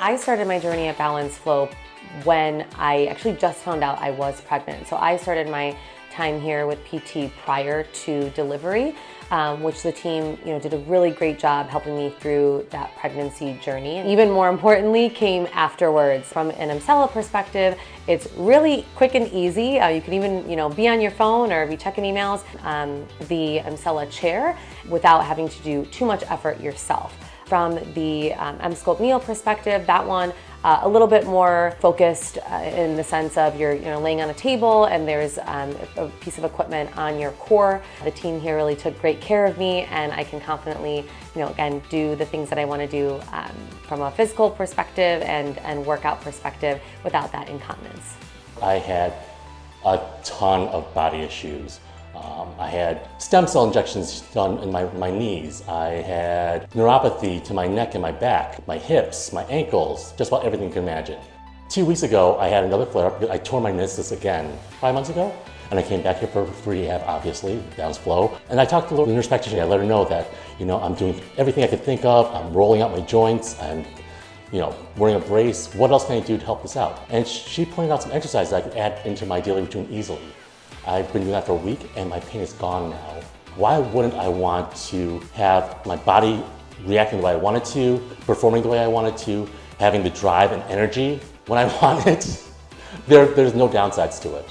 I started my journey at Balance Flow when I actually just found out I was pregnant. So I started my time here with PT prior to delivery, which the team did a really great job helping me through that pregnancy journey. And even more importantly, came afterwards. From an Acela perspective, it's really quick and easy. You can even be on your phone or be checking emails. The Acela chair without having to do too much effort yourself. From the Emscope Neo perspective, that one a little bit more focused in the sense of you're laying on a table and there's a piece of equipment on your core. The team here really took great care of me, and I can confidently, again, do the things that I want to do from a physical perspective and workout perspective without that incontinence. I had a ton of body issues. I had stem cell injections done in my knees. I had neuropathy to my neck and my back, my hips, my ankles, just about everything you can imagine. 2 weeks ago, I had another flare-up because I tore my meniscus again 5 months ago. And I came back here for rehab, obviously, Balance Flow. And I talked to the nurse practitioner. I let her know that, I'm doing everything I could think of. I'm rolling out my joints. I'm wearing a brace. What else can I do to help this out? And she pointed out some exercises I could add into my daily routine easily. I've been doing that for a week and my pain is gone now. Why wouldn't I want to have my body reacting the way I wanted to, performing the way I wanted to, having the drive and energy when I want it? There's no downsides to it.